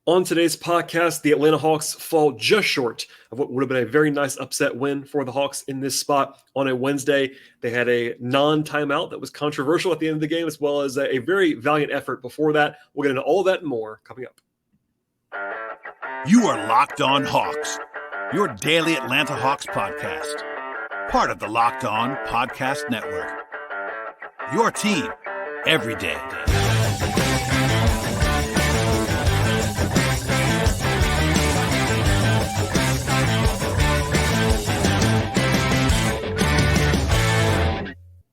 On today's podcast, the Atlanta Hawks fall just short of what would have been a very nice upset win for the Hawks in this spot on a Wednesday. They had a non-timeout that was controversial at the end of the game, as well as a very valiant effort before that. We'll get into all of that and more coming up. You are Locked On Hawks, your daily Atlanta Hawks podcast. Part of the Locked On Podcast Network. Your team every day.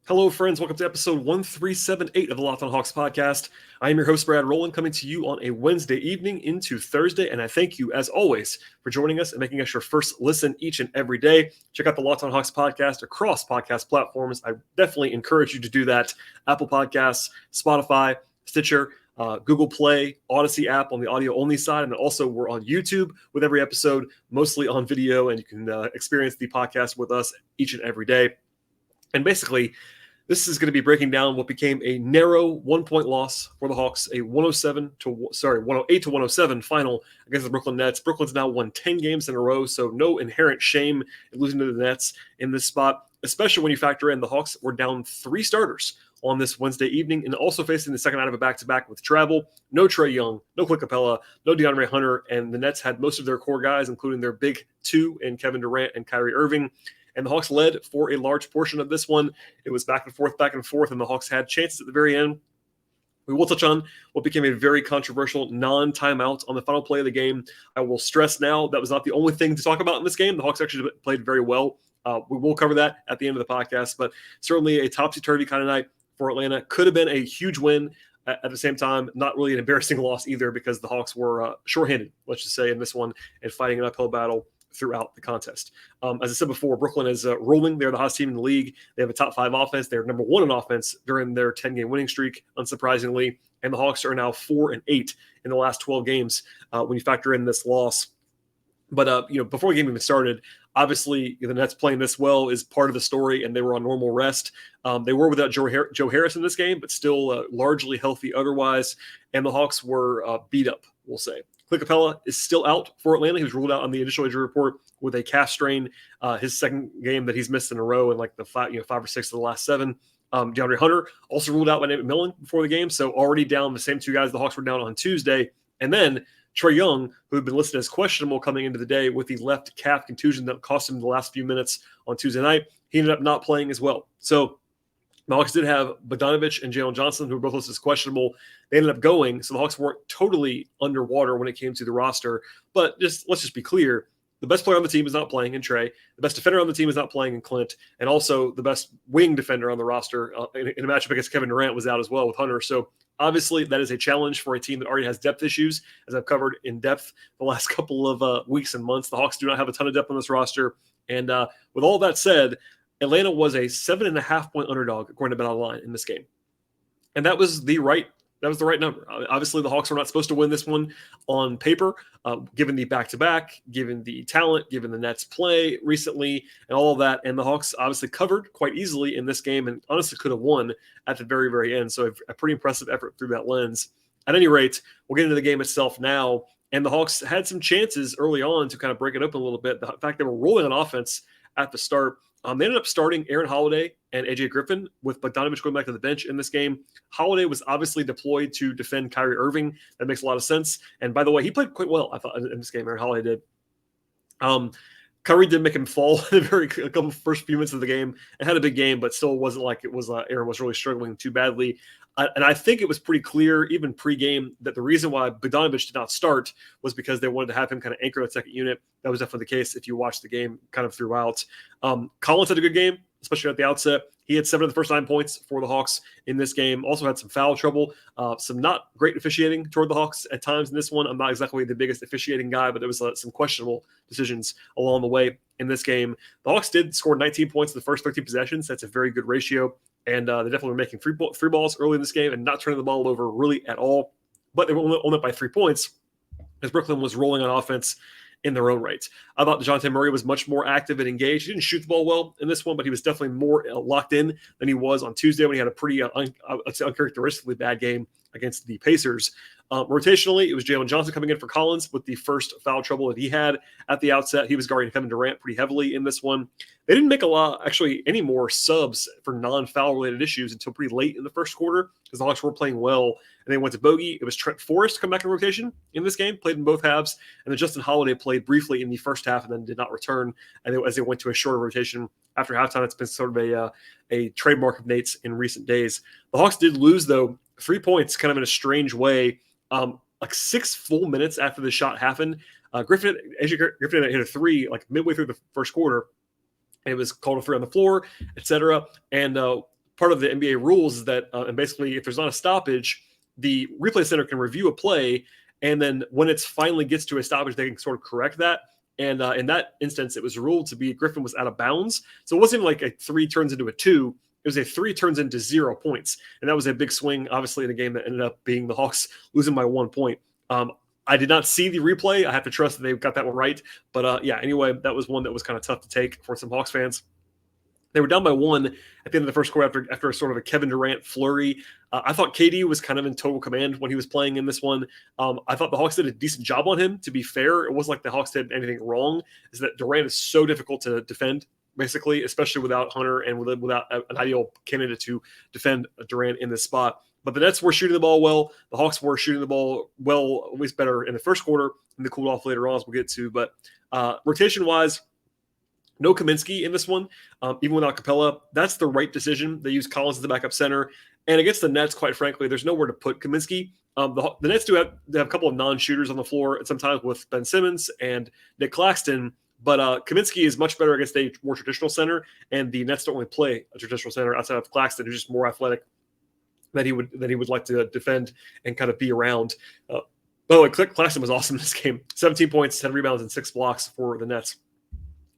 Hello, friends. Welcome to episode 1378 of the Locked On Hawks podcast. I am your host, Rowland, coming to you on a Wednesday evening into Thursday, and I thank you, as always, for joining us and making us your first listen each and every day. Check out the Locked On Hawks podcast across podcast platforms. I definitely encourage you to do that. Apple Podcasts, Spotify, Stitcher, Google Play, Odyssey app on the audio-only side, and also we're on YouTube with every episode, mostly on video, and you can experience the podcast with us each and every day. And basically, this is going to be breaking down what became a narrow 1-point loss for the Hawks, a 108 to 107 final against the Brooklyn Nets. Brooklyn's now won 10 games in a row, so no inherent shame in losing to the Nets in this spot, especially when you factor in the Hawks were down 3 starters on this Wednesday evening and also facing the second night of a back-to-back with travel. No Trae Young, no Clint Capella, no DeAndre Hunter, and the Nets had most of their core guys, including their big two in Kevin Durant and Kyrie Irving. And the Hawks led for a large portion of this one. It was back and forth, and the Hawks had chances at the very end. We will touch on what became a very controversial non-timeout on the final play of the game. I will stress now that was not the only thing to talk about in this game. The Hawks actually played very well. We will cover that at the end of the podcast, but certainly a topsy-turvy kind of night for Atlanta. Could have been a huge win. At the same time, not really an embarrassing loss either because the Hawks were shorthanded, let's just say, in this one and fighting an uphill battle throughout the contest. As I said before, Brooklyn is rolling. They're the hottest team in the league. They have a top 5 offense. They're number 1 in offense during their 10-game winning streak, unsurprisingly. And the Hawks are now 4-8 in the last 12 games when you factor in this loss. But before the game even started, obviously the Nets playing this well is part of the story, and they were on normal rest. They were without Joe Harris in this game, but still largely healthy otherwise. And the Hawks were beat up, we'll say. Clint Capella is still out for Atlanta. He was ruled out on the initial injury report with a calf strain, his second game that he's missed in a row in like the 5 or 6 of the last 7. DeAndre Hunter also ruled out by Nate McMillan before the game, so already down the same 2 guys the Hawks were down on Tuesday. And then Trae Young, who had been listed as questionable coming into the day with the left calf contusion that cost him the last few minutes on Tuesday night, he ended up not playing as well. So the Hawks did have Bogdanović and Jalen Johnson, who were both listed as questionable. They ended up going, so the Hawks weren't totally underwater when it came to the roster. But let's just be clear. The best player on the team is not playing in Trae. The best defender on the team is not playing in Clint. And also the best wing defender on the roster in a matchup against Kevin Durant was out as well with Hunter. So obviously that is a challenge for a team that already has depth issues, as I've covered in depth the last couple of weeks and months. The Hawks do not have a ton of depth on this roster. And with all that said, Atlanta was a 7.5-point underdog, according to BetOnline, in this game. And that was the right number. Obviously, the Hawks were not supposed to win this one on paper, given the back-to-back, given the talent, given the Nets' play recently, and all of that. And the Hawks obviously covered quite easily in this game and honestly could have won at the very, very end. So a pretty impressive effort through that lens. At any rate, we'll get into the game itself now. And the Hawks had some chances early on to kind of break it open a little bit. The fact they were rolling on offense at the start. They ended up starting Aaron Holiday and AJ Griffin with Bogdanović going back to the bench in this game. Holiday was obviously deployed to defend Kyrie Irving. That makes a lot of sense. And by the way, he played quite well, I thought, in this game. Aaron Holiday did. Kyrie did make him fall in a couple first few minutes of the game and had a big game, but still wasn't like it was Aaron was really struggling too badly. And I think it was pretty clear, even pregame, that the reason why Bogdanović did not start was because they wanted to have him kind of anchor that second unit. That was definitely the case if you watch the game kind of throughout. Collins had a good game, especially at the outset. He had 7 of the first 9 points for the Hawks in this game. Also had some foul trouble, some not great officiating toward the Hawks at times in this one. I'm not exactly the biggest officiating guy, but there was some questionable decisions along the way in this game. The Hawks did score 19 points in the first 13 possessions. That's a very good ratio. And they definitely were making free balls early in this game and not turning the ball over really at all. But they were only up by 3 points as Brooklyn was rolling on offense in their own right. I thought DeJounte Murray was much more active and engaged. He didn't shoot the ball well in this one, but he was definitely more locked in than he was on Tuesday when he had a pretty uncharacteristically bad game against the Pacers. Rotationally, it was Jalen Johnson coming in for Collins with the first foul trouble that he had at the outset. He was guarding Kevin Durant pretty heavily in this one. They didn't make any more subs for non-foul related issues until pretty late in the first quarter because the Hawks were playing well. And they went to Bogey. It was Trent Forrest come back in rotation in this game, played in both halves. And then Justin Holiday played briefly in the first half and then did not return as they went to a shorter rotation after halftime. It's been sort of a trademark of Nate's in recent days. The Hawks did lose, though, 3 points kind of in a strange way. Like 6 full minutes after the shot happened, Griffin hit a three like midway through the first quarter. It was called a free on the floor, etc. And part of the NBA rules is that, and basically, if there's not a stoppage, the replay center can review a play, and then when it finally gets to a stoppage, they can sort of correct that. And in that instance, it was ruled to be Griffin was out of bounds, so it wasn't like a 3 turns into a 2. It was a 3 turns into 0 points. And that was a big swing, obviously, in a game that ended up being the Hawks losing by 1 point. I did not see the replay. I have to trust that they got that one right. But anyway, that was one that was kind of tough to take for some Hawks fans. They were down by 1 at the end of the first quarter after sort of a Kevin Durant flurry. I thought KD was kind of in total command when he was playing in this one. I thought the Hawks did a decent job on him, to be fair. It wasn't like the Hawks did anything wrong. Is that Durant is so difficult to defend, basically, especially without Hunter and without an ideal candidate to defend Durant in this spot. But the Nets were shooting the ball well. The Hawks were shooting the ball well, always better in the first quarter, and they cooled off later on, as we'll get to. But rotation-wise, no Kaminsky in this one, even without Capella. That's the right decision. They used Collins as the backup center. And against the Nets, quite frankly, there's nowhere to put Kaminsky. The Nets do have a couple of non-shooters on the floor, sometimes with Ben Simmons and Nick Claxton. But Kaminsky is much better against a more traditional center, and the Nets don't really play a traditional center outside of Claxton, who's just more athletic that he would like to defend and kind of be around. By the way, Claxton was awesome in this game. 17 points, 10 rebounds, and 6 blocks for the Nets.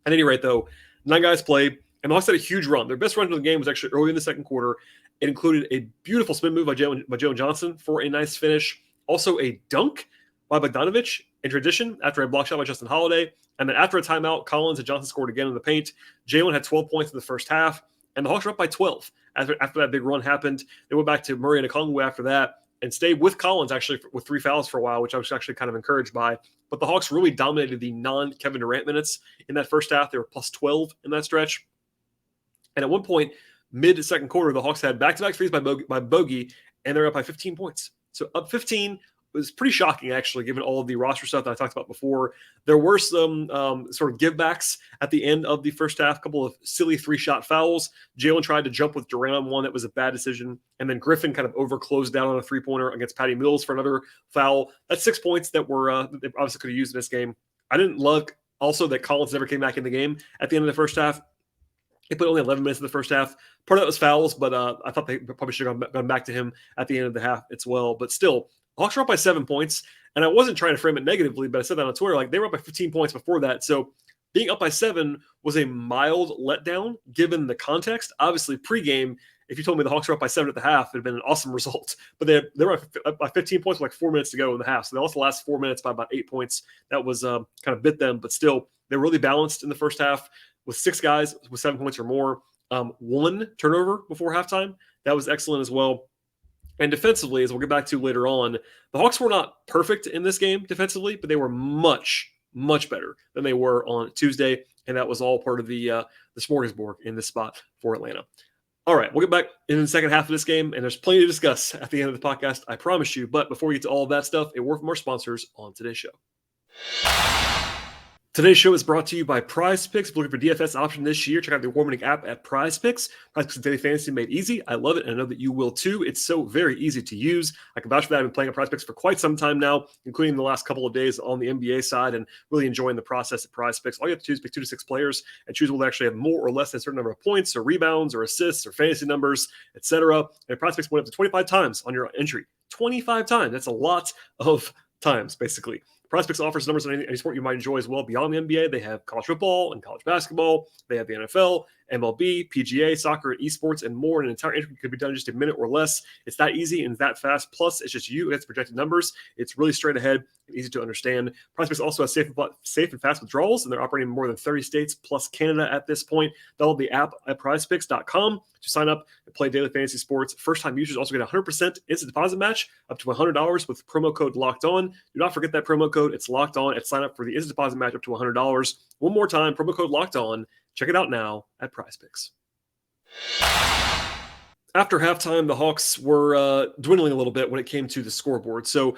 At any rate, though, 9 guys played, and the Hawks had a huge run. Their best run of the game was actually early in the second quarter. It included a beautiful spin move by Jalen Johnson for a nice finish. Also a dunk by Bogdanović in transition after a block shot by Justin Holiday. And then after a timeout, Collins and Johnson scored again in the paint. Jalen had 12 points in the first half, and the Hawks were up by 12. After that big run happened, they went back to Murray and Okongwu after that and stayed with Collins actually with 3 fouls for a while, which I was actually kind of encouraged by. But the Hawks really dominated the non-Kevin Durant minutes in that first half. They were plus 12 in that stretch. And at one point, mid-second quarter, the Hawks had back-to-back threes by Bogey, and they're up by 15 points. So up 15 was pretty shocking, actually, given all of the roster stuff that I talked about before. There were some sort of givebacks at the end of the first half, a couple of silly 3-shot fouls. Jalen tried to jump with Durant on one. That was a bad decision. And then Griffin kind of over-closed down on a 3-pointer against Patty Mills for another foul. That's 6 points that were they obviously could have used in this game. I didn't love also that Collins never came back in the game at the end of the first half. He played only 11 minutes in the first half. Part of that was fouls, but I thought they probably should have gone back to him at the end of the half as well. But still, Hawks were up by 7 points, and I wasn't trying to frame it negatively, but I said that on Twitter. Like, they were up by 15 points before that. So being up by 7 was a mild letdown given the context. Obviously, pregame, if you told me the Hawks were up by 7 at the half, it would have been an awesome result. But they were up by 15 points with like 4 minutes to go in the half. So they lost the last 4 minutes by about 8 points. That was kind of bit them, but still, they were really balanced in the first half with 6 guys with 7 points or more. 1 turnover before halftime. That was excellent as well. And defensively, as we'll get back to later on, the Hawks were not perfect in this game defensively, but they were much, much better than they were on Tuesday. And that was all part of the smorgasbord in this spot for Atlanta. All right, we'll get back in the second half of this game, and there's plenty to discuss at the end of the podcast, I promise you. But before we get to all of that stuff, a word from our sponsors on today's show. Today's show is brought to you by PrizePicks. If you're looking for DFS option this year, check out the award-winning app at PrizePicks. PrizePicks is daily fantasy made easy. I love it, and I know that you will too. It's so very easy to use. I can vouch for that. I've been playing at PrizePicks for quite some time now, including the last couple of days on the NBA side, and really enjoying the process at PrizePicks. All you have to do is pick 2 to 6 players and choose will they actually have more or less than a certain number of points or rebounds or assists or fantasy numbers, etc. And PrizePicks went up to 25 times on your entry. 25 times. That's a lot of times, basically. PrizePicks offers numbers on any sport you might enjoy as well beyond the NBA. They have college football and college basketball. They have the NFL, MLB, PGA, soccer, and esports, and more. And an entire entry could be done in just a minute or less. It's that easy and that fast. Plus, it's just you against projected numbers. It's really straight ahead and easy to understand. PrizePicks also has safe and fast withdrawals, and they're operating in more than 30 states plus Canada at this point. Download the app at PrizePicks.com to sign up and play daily fantasy sports. First-time users also get a 100% instant deposit match up to $100 with promo code Locked On. Do not forget that promo code. It's Locked On at sign up for the instant deposit match up to $100. One more time, promo code Locked On. Check it out now at PrizePicks. After halftime, the Hawks were dwindling a little bit when it came to the scoreboard. So,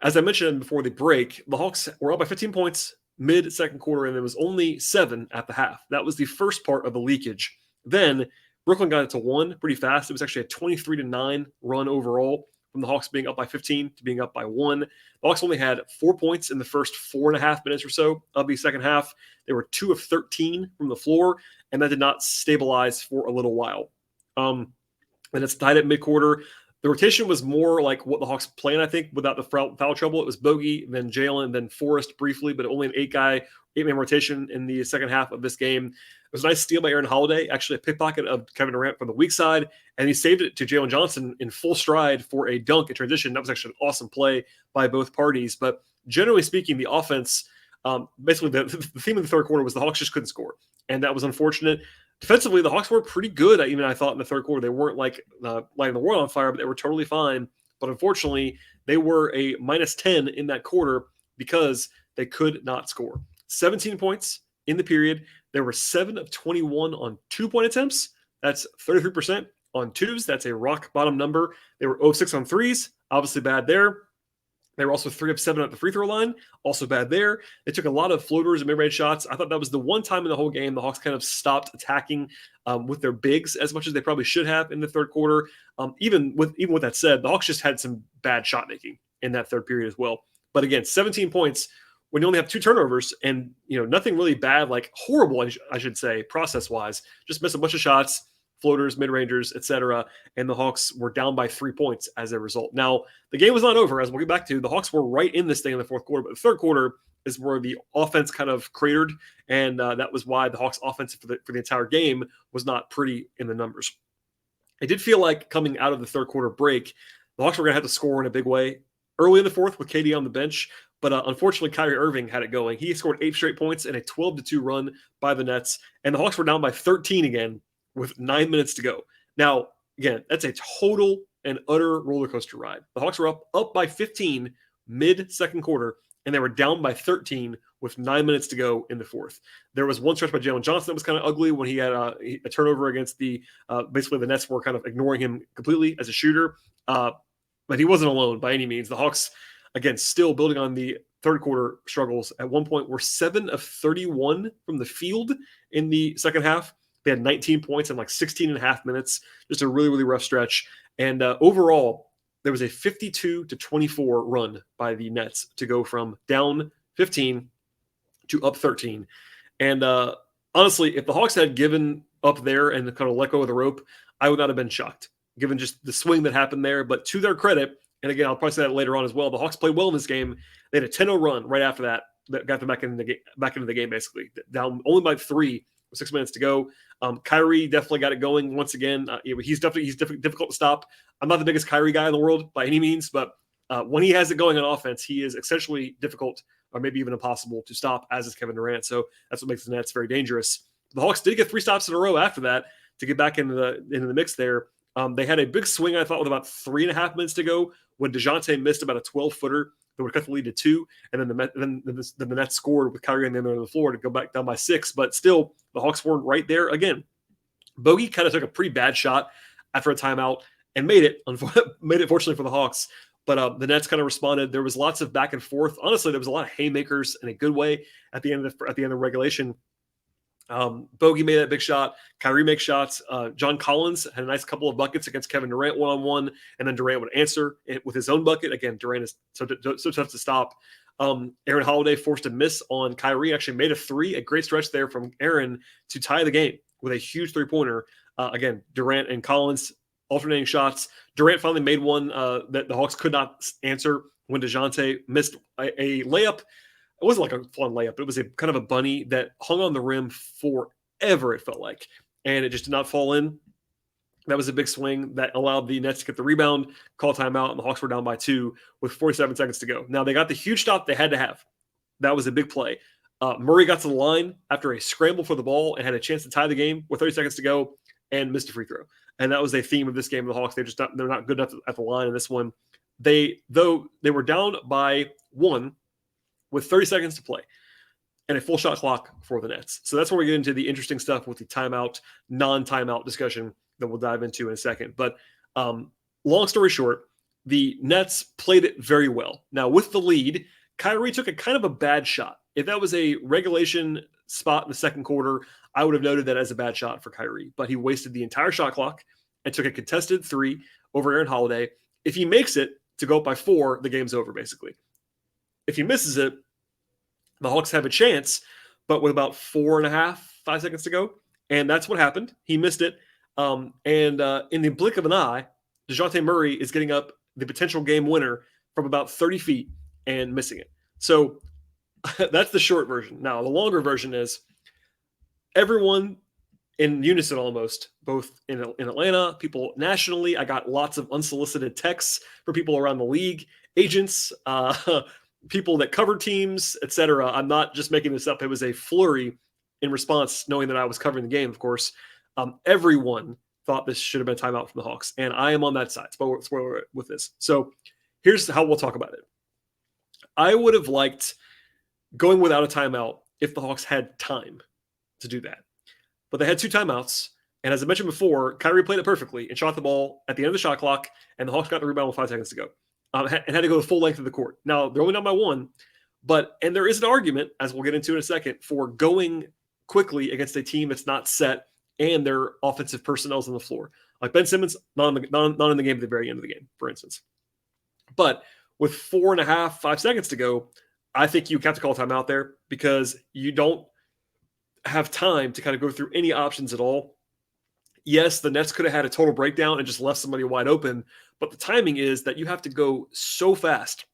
as I mentioned before the break, the Hawks were up by 15 points mid-second quarter, and there was only 7 at the half. That was the first part of the leakage. Then Brooklyn got it to 1 pretty fast. It was actually a 23-9 run overall, from the Hawks being up by 15 to being up by 1. The Hawks only had 4 points in the first 4.5 minutes or so of the second half. They were 2 of 13 from the floor, and that did not stabilize for a little while. And it's tied at midquarter. The rotation was more like what the Hawks planned, I think, without the foul trouble. It was Bogey, then Jalen, then Forrest briefly, but only an 8-man rotation in the second half of this game. It was a nice steal by Aaron Holiday, actually a pickpocket of Kevin Durant from the weak side, and he saved it to Jalen Johnson in full stride for a dunk in transition. That was actually an awesome play by both parties. But generally speaking, the offense, basically the theme of the third quarter was the Hawks just couldn't score, and that was unfortunate. Defensively, the Hawks were pretty good, even I thought, in the third quarter. They weren't like lighting the world on fire, but they were totally fine. But unfortunately, they were a -10 in that quarter because they could not score. 17 points in the period. There were 7 of 21 on 2-point attempts. That's 33% on twos. That's a rock bottom number. They were 0 of 6 on threes. Obviously bad there. They were also 3 of 7 at the free throw line. Also bad there. They took a lot of floaters and mid-range shots. I thought that was the one time in the whole game the Hawks kind of stopped attacking with their bigs as much as they probably should have in the third quarter. Even with that said, the Hawks just had some bad shot making in that third period as well. But again, 17 points when you only have 2 turnovers and nothing really bad, like horrible, I should say, process-wise. Just missed a bunch of shots, floaters, mid-rangers, etc. And the Hawks were down by 3 points as a result. Now, the game was not over, as we'll get back to. The Hawks were right in this thing in the fourth quarter, but the third quarter is where the offense kind of cratered, and that was why the Hawks' offense for the entire game was not pretty in the numbers. I did feel like coming out of the third quarter break, the Hawks were going to have to score in a big way early in the fourth with KD on the bench, but unfortunately, Kyrie Irving had it going. He scored 8 straight points in a 12-2 run by the Nets, and the Hawks were down by 13 again with 9 minutes to go. Now, again, that's a total and utter roller coaster ride. The Hawks were up by 15 mid-second quarter, and they were down by 13 with 9 minutes to go in the fourth. There was one stretch by Jalen Johnson that was kind of ugly when he had a turnover against basically the Nets were kind of ignoring him completely as a shooter. But he wasn't alone by any means. The Hawks, again, still building on the third quarter struggles. At one point, were 7 of 31 from the field in the second half. They had 19 points in like 16 and a half minutes. Just a really, really rough stretch. And overall, there was a 52-24 run by the Nets to go from down 15 to up 13. And honestly, if the Hawks had given up there and kind of let go of the rope, I would not have been shocked, given just the swing that happened there. But to their credit, and again, I'll probably say that later on as well, the Hawks played well in this game. They had a 10-0 run right after that got them back into the game, basically. Down only by 3 with 6 minutes to go. Kyrie definitely got it going once again. He's difficult to stop. I'm not the biggest Kyrie guy in the world by any means, but when he has it going on offense, he is essentially difficult or maybe even impossible to stop, as is Kevin Durant. So that's what makes the Nets very dangerous. The Hawks did get 3 stops in a row after that to get back into the mix there. They had a big swing, I thought, with about 3.5 minutes to go when DeJounte missed about a 12-footer that would cut the lead to 2, and then the Nets scored with Kyrie on the end of the floor to go back down by 6. But still, the Hawks weren't right there again. Bogey kind of took a pretty bad shot after a timeout and made it fortunately for the Hawks. But the Nets kind of responded. There was lots of back and forth. Honestly, there was a lot of haymakers in a good way at the end of regulation. Bogey made that big shot. Kyrie makes shots. John Collins had a nice couple of buckets against Kevin Durant one-on-one, and then Durant would answer it with his own bucket. Again, Durant is so tough to stop. Aaron Holiday forced a miss on Kyrie, actually made a 3, a great stretch there from Aaron to tie the game with a huge three-pointer. Again, Durant and Collins alternating shots. Durant finally made one that the Hawks could not answer when DeJounte missed a layup. It wasn't like a fun layup, but it was a kind of a bunny that hung on the rim forever, it felt like, and it just did not fall in. That was a big swing that allowed the Nets to get the rebound, call timeout, and the Hawks were down by 2 with 47 seconds to go. Now, they got the huge stop they had to have. That was a big play. Murray got to the line after a scramble for the ball and had a chance to tie the game with 30 seconds to go and missed a free throw. And that was a theme of this game of the Hawks. They're not good enough at the line in this one. Though they were down by 1 with 30 seconds to play and a full shot clock for the Nets. So that's where we get into the interesting stuff with the timeout, non-timeout discussion that we'll dive into in a second. But long story short, the Nets played it very well. Now, with the lead, Kyrie took a kind of a bad shot. If that was a regulation spot in the second quarter, I would have noted that as a bad shot for Kyrie. But he wasted the entire shot clock and took a contested 3 over Aaron Holiday. If he makes it to go up by 4, the game's over, basically. If he misses it, the Hawks have a chance, but with about 4.5, 5 seconds to go. And that's what happened. He missed it. In the blink of an eye, DeJounte Murray is getting up the potential game winner from about 30 feet and missing it. So that's the short version. Now, the longer version is everyone in unison almost, both in Atlanta, people nationally. I got lots of unsolicited texts from people around the league, agents, people that cover teams, etc. I'm not just making this up. It was a flurry in response, knowing that I was covering the game, of course. Everyone thought this should have been a timeout from the Hawks, and I am on that side. Spoiler with this. So here's how we'll talk about it. I would have liked going without a timeout if the Hawks had time to do that. But they had 2 timeouts, and as I mentioned before, Kyrie played it perfectly and shot the ball at the end of the shot clock, and the Hawks got the rebound with 5 seconds to go. And had to go the full length of the court. Now, they're only down by 1, and there is an argument, as we'll get into in a second, for going quickly against a team that's not set and their offensive personnel's on the floor. Like Ben Simmons, not in the game at the very end of the game, for instance. But with 4.5, 5 seconds to go, I think you have to call timeout there because you don't have time to kind of go through any options at all. Yes, the Nets could have had a total breakdown and just left somebody wide open, but the timing is that you have to go so fast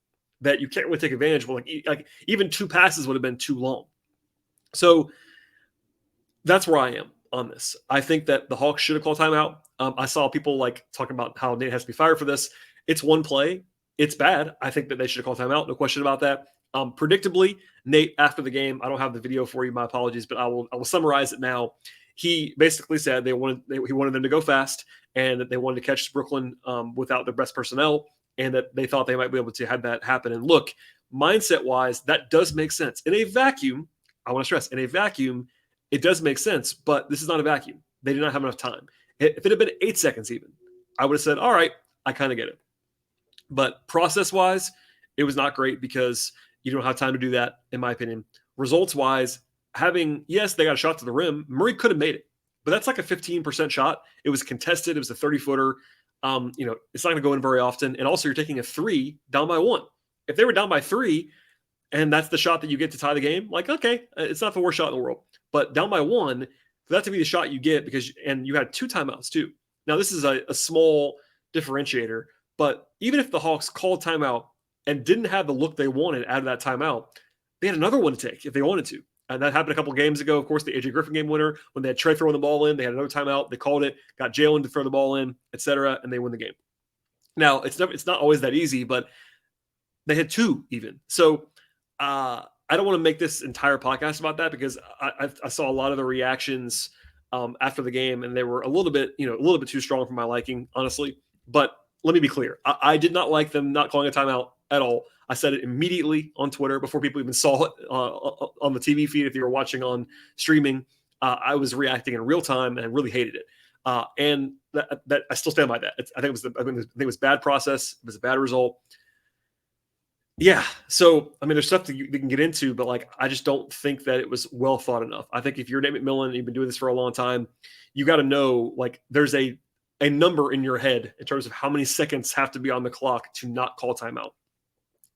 that you can't really take advantage of. Like even 2 passes would have been too long. So that's where I am on this. I think that the Hawks should have called timeout. I saw people talking about how Nate has to be fired for this. It's one play. It's bad. I think that they should have called timeout. No question about that. Predictably, Nate, after the game, I don't have the video for you. My apologies, but I will summarize it now. He basically said he wanted them to go fast and that they wanted to catch Brooklyn without their best personnel and that they thought they might be able to have that happen. And look, mindset-wise, that does make sense. In a vacuum, I want to stress, in a vacuum, it does make sense, but this is not a vacuum. They did not have enough time. If it had been 8 seconds even, I would have said, all right, I kind of get it. But process-wise, it was not great because you don't have time to do that, in my opinion. Results-wise, yes, they got a shot to the rim. Murray could have made it, but that's like a 15% shot. It was contested. It was a 30-footer. It's not going to go in very often. And also, you're taking a 3 down by 1. If they were down by 3, and that's the shot that you get to tie the game, okay, it's not the worst shot in the world. But down by 1, for that to be the shot you get, and you had 2 timeouts too. Now, this is a small differentiator, but even if the Hawks called timeout and didn't have the look they wanted out of that timeout, they had another one to take if they wanted to. And that happened a couple games ago. Of course, the AJ Griffin game winner, when they had Trey throwing the ball in, they had another timeout. They called it, got Jalen to throw the ball in, etc., and they win the game. Now, it's not always that easy, but they had 2 even. So I don't want to make this entire podcast about that because I saw a lot of the reactions after the game, and they were a little bit too strong for my liking, honestly. But let me be clear. I did not like them not calling a timeout at all. I said it immediately on Twitter before people even saw it on the TV feed. If you were watching on streaming, I was reacting in real time and really hated it. And that I still stand by that. I think it was bad process. It was a bad result. Yeah. So, there's stuff that you can get into, but I just don't think that it was well thought enough. I think if you're Nate McMillan and you've been doing this for a long time, you got to know, there's a number in your head in terms of how many seconds have to be on the clock to not call timeout.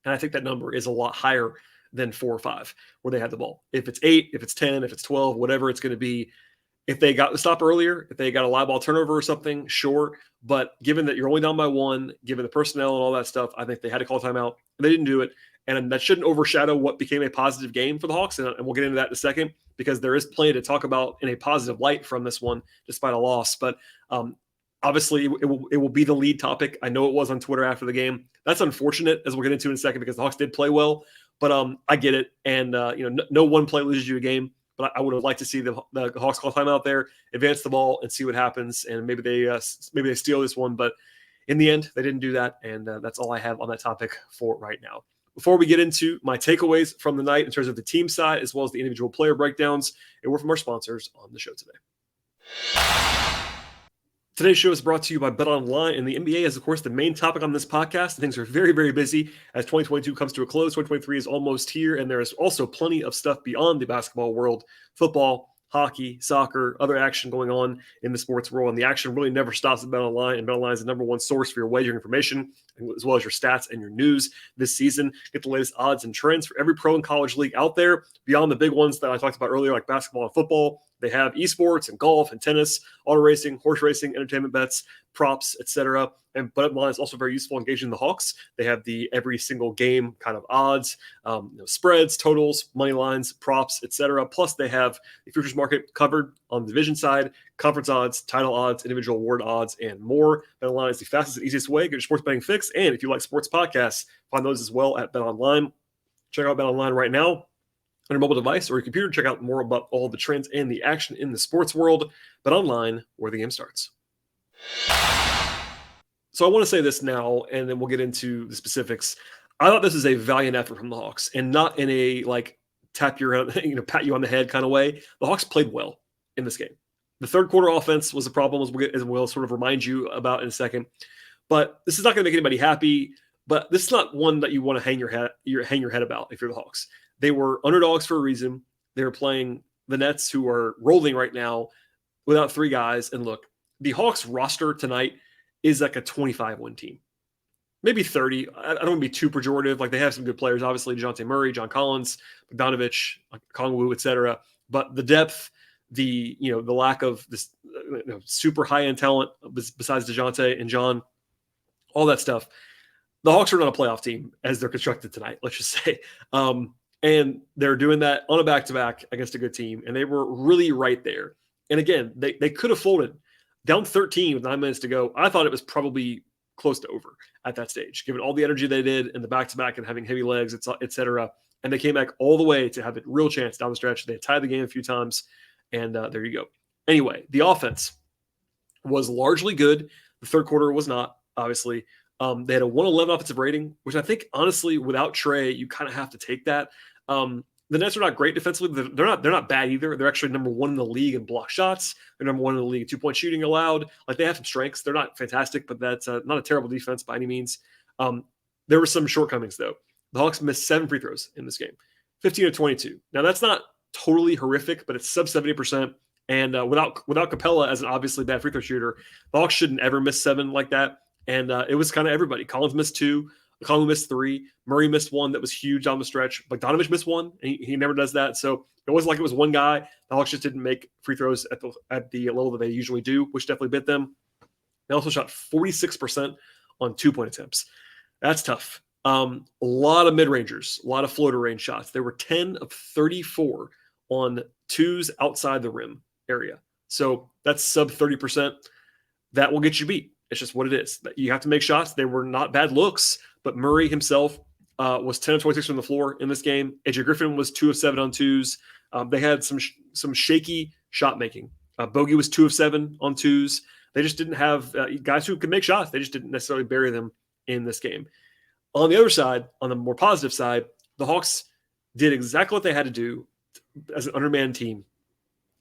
And I think that number is a lot higher than 4 or 5 where they had the ball. If it's 8, if it's 10, if it's 12, whatever it's going to be, If they got the stop earlier, if they got a live ball turnover or something, sure. But given that you're only down by one, given the personnel and all that stuff, I think they had to call timeout. They didn't do it. And that shouldn't overshadow what became a positive game for the Hawks. And we'll get into that in a second, because there is plenty to talk about in a positive light from this one, despite a loss. But obviously, it will be the lead topic. I know it was on Twitter after the game. That's unfortunate, as we'll get into in a second, because the Hawks did play well. But I get it. And, no one play loses you a game. But I would have liked to see the Hawks call timeout there, advance the ball, and see what happens. And maybe they steal this one. But in the end, they didn't do that. And that's all I have on that topic for right now. Before we get into my takeaways from the night in terms of the team side, as well as the individual player breakdowns, a word from our sponsors on the show today. Today's show is brought to you by BetOnline, and the NBA is, of course, the main topic on this podcast. Things are very, very busy as 2022 comes to a close. 2023 is almost here, and there is also plenty of stuff beyond the basketball world: football, hockey, soccer, other action going on in the sports world. And the action really never stops at BetOnline, and BetOnline is the number one source for your wagering information, as well as your stats and your news this season. Get the latest odds and trends for every pro and college league out there, beyond the big ones that I talked about earlier, like basketball and football. They have esports and golf and tennis, auto racing, horse racing, entertainment bets, props, etc. And BetOnline is also very useful in engaging the Hawks. They have the every single game kind of odds, spreads, totals, money lines, props, etc. Plus, they have the futures market covered on the division side, conference odds, title odds, individual award odds, and more. BetOnline is the fastest and easiest way to get your sports betting fix. And if you like sports podcasts, find those as well at BetOnline. Check out BetOnline right now on your mobile device or your computer. Check out more about all the trends and the action in the sports world. BetOnline, where the game starts. So I want to say this now, and then we'll get into the specifics. I thought this is a valiant effort from the Hawks, and not in a pat you on the head kind of way. The Hawks played well in this game. The third quarter offense was a problem, as we'll sort of remind you about in a second. But this is not going to make anybody happy. But this is not one that you want to hang your head about if you're the Hawks. They were underdogs for a reason. They were playing the Nets, who are rolling right now without three guys. And look, the Hawks roster tonight is like a 25-win team. Maybe 30. I don't want to be too pejorative. Like, they have some good players, obviously, DeJounte Murray, John Collins, Bogdanovich, Kongwu, etc. But the depth, the lack of this super high-end talent besides DeJounte and John, all that stuff. The Hawks are not a playoff team as they're constructed tonight, let's just say. And they're doing that on a back-to-back against a good team, and they were really right there. And again, they could have folded. Down 13 with 9 minutes to go, I thought it was probably close to over at that stage, given all the energy they did in the back-to-back and having heavy legs, et cetera. And they came back all the way to have a real chance down the stretch. They had tied the game a few times, and there you go. Anyway, the offense was largely good. The third quarter was not, obviously. They had a 111 offensive rating, which I think, honestly, without Trey, you kind of have to take that. The Nets are not great defensively. They're not bad either. They're actually number one in the league in block shots. They're number one in the league in two-point shooting allowed. Like, they have some strengths. They're not fantastic, but that's not a terrible defense by any means. There were some shortcomings, though. The Hawks missed 7 free throws in this game, 15 of 22. Now, that's not totally horrific, but it's sub 70%. And without Capella as an obviously bad free throw shooter, the Hawks shouldn't ever miss 7 like that. And it was kind of everybody. Collins missed 2. Kongwu missed 3. Murray missed 1 that was huge down the stretch. Bogdanovich missed 1, and he never does that. So it wasn't like it was one guy. The Hawks just didn't make free throws at the level that they usually do, which definitely bit them. They also shot 46% on 2-point attempts. That's tough. A lot of mid-rangers, a lot of floater range shots. There were 10 of 34 on twos outside the rim area. So that's sub 30%. That will get you beat. It's just what it is. You have to make shots. They were not bad looks, but Murray himself was 10 of 26 from the floor in this game. AJ Griffin was 2 of 7 on twos. They had some shaky shot making. Bogey was 2 of 7 on twos. They just didn't have guys who could make shots. They just didn't necessarily bury them in this game. On the other side, on the more positive side, the Hawks did exactly what they had to do as an undermanned team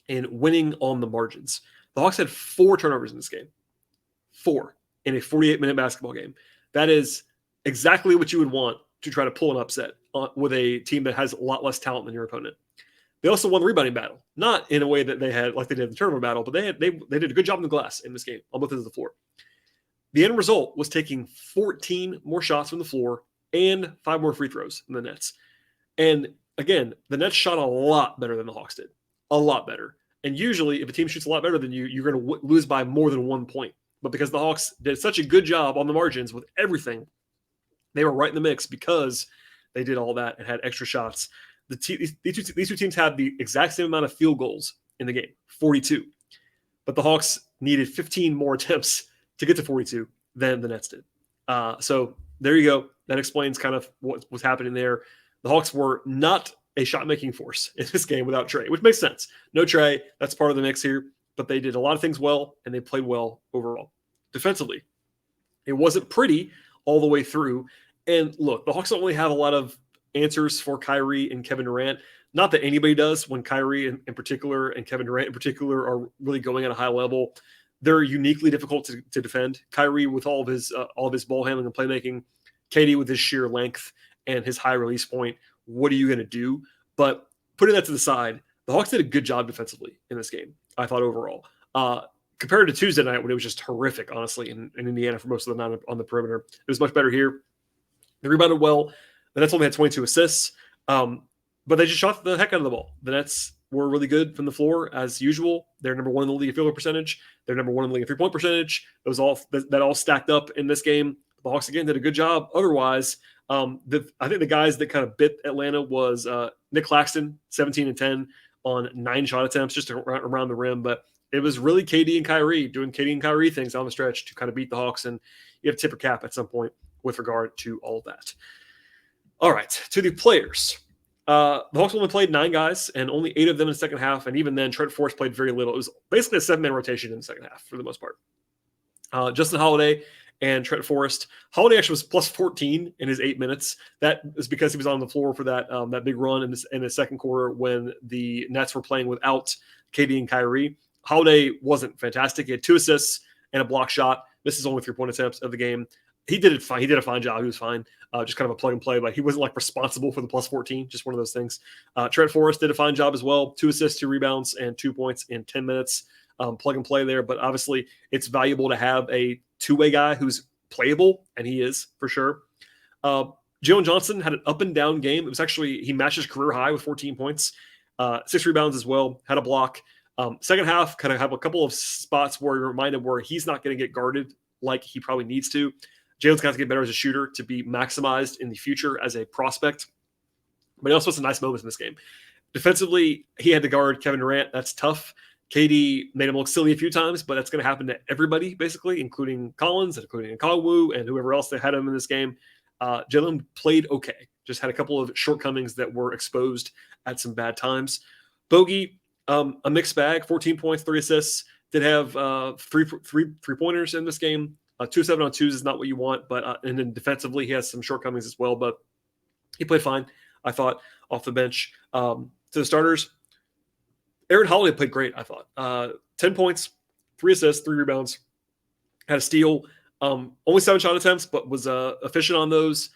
in winning on the margins. The Hawks had 4 turnovers in this game. 4 in a 48-minute basketball game. That is exactly what you would want to try to pull an upset with a team that has a lot less talent than your opponent. They also won the rebounding battle, not in a way that they had like they did in the turnover battle, but they did a good job in the glass in this game on both ends of the floor. The end result was taking 14 more shots from the floor and 5 more free throws than the Nets. And again, the Nets shot a lot better than the Hawks did. A lot better. And usually, if a team shoots a lot better than you, you're going to lose by more than 1 point. But because the Hawks did such a good job on the margins with everything, they were right in the mix because they did all that and had extra shots. These two teams had the exact same amount of field goals in the game, 42. But the Hawks needed 15 more attempts to get to 42 than the Nets did. So there you go. That explains kind of what was happening there. The Hawks were not a shot-making force in this game without Trey, which makes sense. No Trey, that's part of the mix here. But they did a lot of things well, and they played well overall. Defensively, it wasn't pretty all the way through. And look, the Hawks don't really have a lot of answers for Kyrie and Kevin Durant. Not that anybody does when Kyrie in particular and Kevin Durant in particular are really going at a high level. They're uniquely difficult to defend. Kyrie with all of his ball handling and playmaking, KD with his sheer length and his high release point. What are you going to do? But putting that to the side, the Hawks did a good job defensively in this game, I thought overall. Compared to Tuesday night when it was just horrific, honestly, in Indiana for most of the night on the perimeter. It was much better here. They rebounded well. The Nets only had 22 assists, but they just shot the heck out of the ball. The Nets were really good from the floor as usual. They're number one in the league in field goal percentage. They're number one in the league in three-point percentage. That all stacked up in this game. The Hawks again did a good job. Otherwise, I think the guys that kind of bit Atlanta was Nick Claxton, 17 and 10 on 9 shot attempts just around the rim. But it was really KD and Kyrie doing KD and Kyrie things down the stretch to kind of beat the Hawks, and you have to tip your cap at some point with regard to all of that. All right, to the players. The Hawks only played 9 guys, and only 8 of them in the second half. And even then, Trent Forrest played very little. It was basically a 7-man rotation in the second half for the most part. Justin Holiday and Trent Forrest. Holiday actually was plus 14 in his 8 minutes. That is because he was on the floor for that big run in the second quarter when the Nets were playing without KD and Kyrie. Holiday wasn't fantastic. He had 2 assists and a block shot. This is only 3-point attempts of the game. He did it fine. He did a fine job. He was fine. Just kind of a plug and play, but he wasn't like responsible for the plus 14. Just one of those things. Trent Forrest did a fine job as well. 2 assists, 2 rebounds, and 2 points in 10 minutes. Plug and play there. But obviously, it's valuable to have a two-way guy who's playable, and he is for sure. Jalen Johnson had an up and down game. It was actually, he matched his career high with 14 points, 6 rebounds as well, had a block. Second half, kind of have a couple of spots where you're reminded where he's not going to get guarded like he probably needs to. Jalen's got to get better as a shooter to be maximized in the future as a prospect. But he also has some nice moments in this game. Defensively, he had to guard Kevin Durant. That's tough. KD made him look silly a few times, but that's going to happen to everybody, basically, including Collins, including Okongwu, and whoever else they had him in this game. Jalen played okay. Just had a couple of shortcomings that were exposed at some bad times. Bogey, a mixed bag, 14 points, 3 assists. Did have three-pointers in this game. 2 7-on-2s is not what you want, but and then defensively he has some shortcomings as well, but he played fine, I thought, off the bench. To the starters, Aaron Holiday played great, I thought. 10 points, 3 assists, 3 rebounds, had a steal. Only 7 shot attempts, but was efficient on those.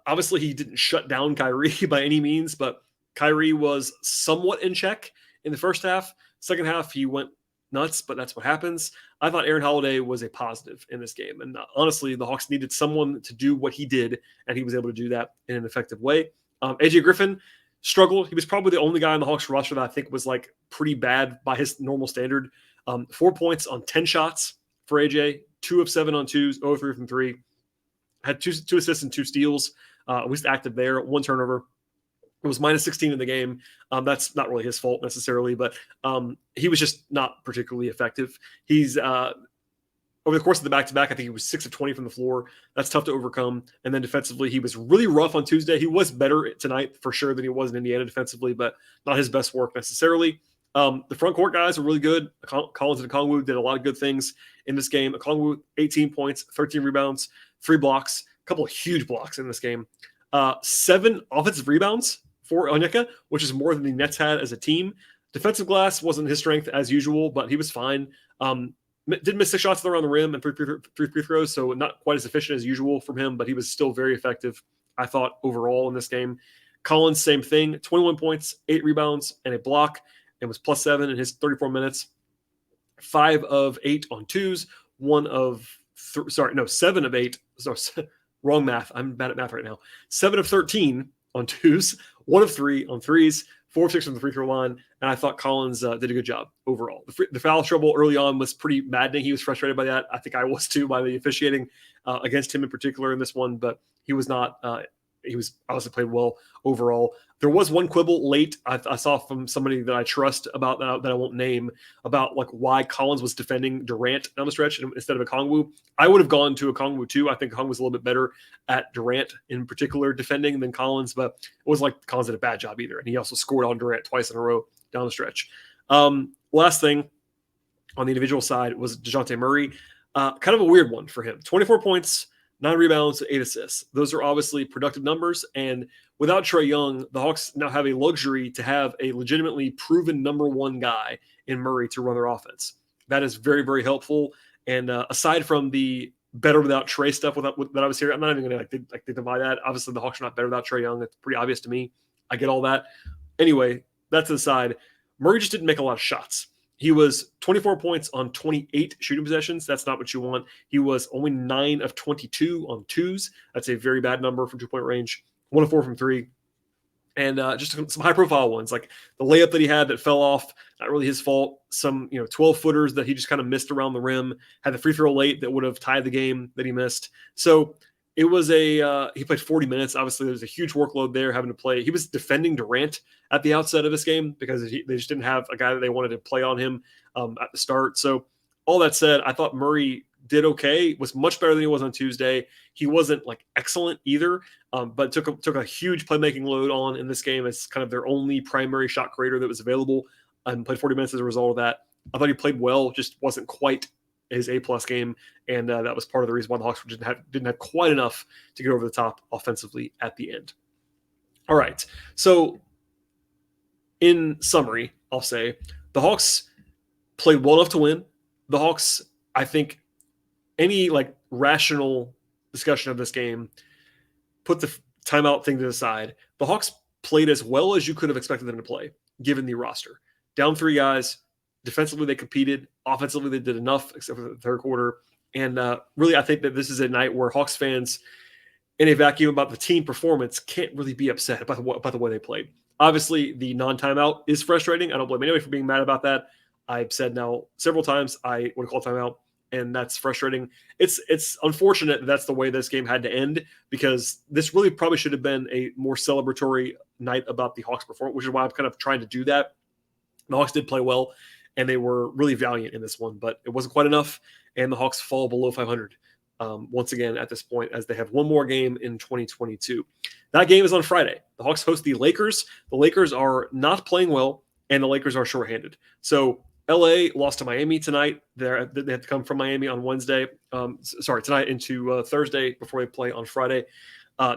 Obviously, he didn't shut down Kyrie by any means, but Kyrie was somewhat in check in the first half. Second half, he went nuts, but that's what happens. I thought Aaron Holiday was a positive in this game. And honestly, the Hawks needed someone to do what he did, and he was able to do that in an effective way. AJ Griffin struggled. He was probably the only guy on the Hawks roster that I think was like pretty bad by his normal standard. 4 points on 10 shots for AJ, 2 of 7 on 2s, 0 3 from 3. Had two assists and 2 steals, at least active there, 1 turnover. It was minus 16 in the game. That's not really his fault necessarily, but he was just not particularly effective. He's over the course of the back-to-back, I think he was 6 of 20 from the floor. That's tough to overcome. And then defensively, he was really rough on Tuesday. He was better tonight for sure than he was in Indiana defensively, but not his best work necessarily. The front court guys were really good. Collins and Okongwu did a lot of good things in this game. Okongwu, 18 points, 13 rebounds, 3 blocks, a couple of huge blocks in this game. 7 offensive rebounds for Onyeka, which is more than the Nets had as a team. Defensive glass wasn't his strength as usual, but he was fine. Did miss 6 shots around the rim and 3 free throws, so not quite as efficient as usual from him, but he was still very effective, I thought, overall in this game. Collins, same thing, 21 points, 8 rebounds, and a block, and was plus 7 in his 34 minutes. 5 of 8 on 2s, 7 of 8. Sorry, wrong math. I'm bad at math right now. 7 of 13 on 2s, 1 of 3 on 3s, 4 of 6 from the free throw line, and I thought Collins did a good job overall. The foul trouble early on was pretty maddening. He was frustrated by that. I think I was too, by the officiating against him in particular in this one, but he was not. He was obviously played well overall. There was one quibble late I saw from somebody that I trust about that I won't name, about like why Collins was defending Durant down the stretch instead of Okongwu. I would have gone to Okongwu too. I think Okongwu was a little bit better at Durant in particular defending than Collins, but it wasn't like Collins did a bad job either. And he also scored on Durant twice in a row down the stretch. Last thing on the individual side was DeJounte Murray. Kind of a weird one for him. 24 points, 9 rebounds, 8 assists. Those are obviously productive numbers. And without Trae Young, the Hawks now have a luxury to have a legitimately proven number one guy in Murray to run their offense. That is very, very helpful. And aside from the better without Trae stuff that I was hearing, I'm not even going to deny that. Obviously, the Hawks are not better without Trae Young. It's pretty obvious to me. I get all that. Anyway, that's to the side. Murray just didn't make a lot of shots. He was 24 points on 28 shooting possessions. That's not what you want. He was only 9 of 22 on twos. That's a very bad number from 2-point range. 1 of 4 from 3. And just some high-profile ones, like the layup that he had that fell off, not really his fault. Some 12-footers that he just kind of missed around the rim. Had the free throw late that would have tied the game that he missed. So it was he played 40 minutes. Obviously, there's a huge workload there having to play. He was defending Durant at the outset of this game because they just didn't have a guy that they wanted to play on him at the start. So all that said, I thought Murray did okay, was much better than he was on Tuesday. He wasn't like excellent either, but took a huge playmaking load on in this game as kind of their only primary shot creator that was available, and played 40 minutes as a result of that. I thought he played well, just wasn't quite his A-plus game, and that was part of the reason why the Hawks didn't have quite enough to get over the top offensively at the end. All right, so in summary, I'll say the Hawks played well enough to win. The Hawks, I think, any like rational discussion of this game, put the timeout thing to the side. The Hawks played as well as you could have expected them to play, given the roster. Down 3 guys. Defensively, they competed. Offensively, they did enough, except for the third quarter. And really, I think that this is a night where Hawks fans, in a vacuum about the team performance, can't really be upset about the way they played. Obviously, the non-timeout is frustrating. I don't blame anybody for being mad about that. I've said now several times I want to call timeout, and that's frustrating. It's unfortunate that's the way this game had to end, because this really probably should have been a more celebratory night about the Hawks' performance, which is why I'm kind of trying to do that. The Hawks did play well, and they were really valiant in this one, but it wasn't quite enough, and the Hawks fall below 500 once again at this point, as they have one more game in 2022. That game is on Friday. The Hawks host the Lakers. The Lakers are not playing well, and the Lakers are shorthanded. So LA lost to Miami tonight. They have to come from Miami on Wednesday. Tonight into Thursday before they play on Friday.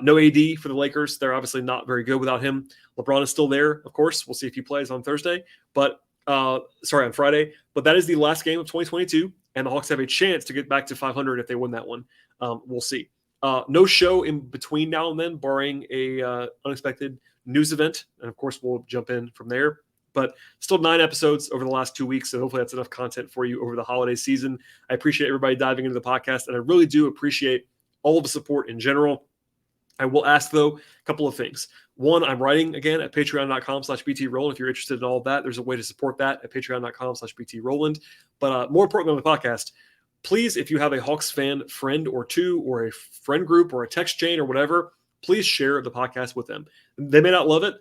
No AD for the Lakers. They're obviously not very good without him. LeBron is still there, of course. We'll see if he plays on Thursday. On Friday. But that is the last game of 2022, and the Hawks have a chance to get back to 500 if they win that one. We'll see. No show in between now and then, barring a unexpected news event, and of course we'll jump in from there. But still 9 episodes over the last 2 weeks, so hopefully that's enough content for you over the holiday season. I appreciate everybody diving into the podcast, and I really do appreciate all of the support in general. I will ask, though, a couple of things. One, I'm writing again at patreon.com/BTRowland. If you're interested in all of that, there's a way to support that at patreon.com/BTRowland. But more importantly on the podcast, please, if you have a Hawks fan friend or two, or a friend group, or a text chain, or whatever, please share the podcast with them. They may not love it.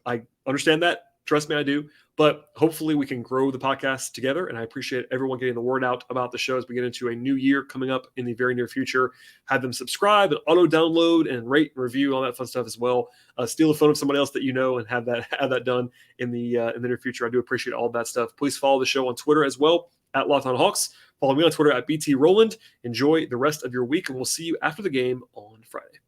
I understand that. Trust me, I do. But hopefully we can grow the podcast together, and I appreciate everyone getting the word out about the show as we get into a new year coming up in the very near future. Have them subscribe and auto-download and rate and review, all that fun stuff as well. Steal a phone of somebody else that you know and have that done in the near future. I do appreciate all of that stuff. Please follow the show on Twitter as well, at Locked On Hawks. Follow me on Twitter at BT Rowland. Enjoy the rest of your week, and we'll see you after the game on Friday.